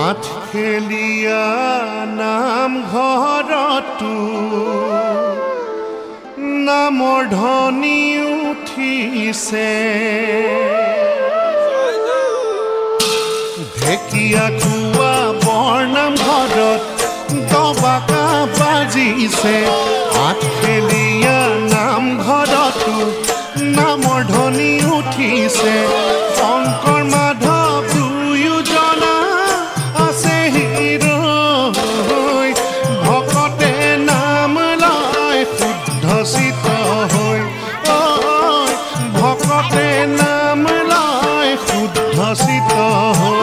আঠখেলীয়া নামঘৰতো নামৰ ধ্বনি উঠিছে ঢেকীয়াখোৱা বৰনামঘৰত দবাকা বাজিছে আঠখেলীয়া নামঘৰতো নামৰ ধ্বনি উঠিছে শংকৰ মাধৱ দুয়োজনা আছে হিৰৈ ভকতে নাম লয় শুদ্ধ চিত হৈ ভকতে নাম লয় শুদ্ধ চিত হৈ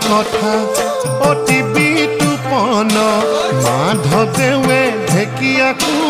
কথা অতি বিতুপন মাধৱদেৱে ঢেকীয়াখোৱা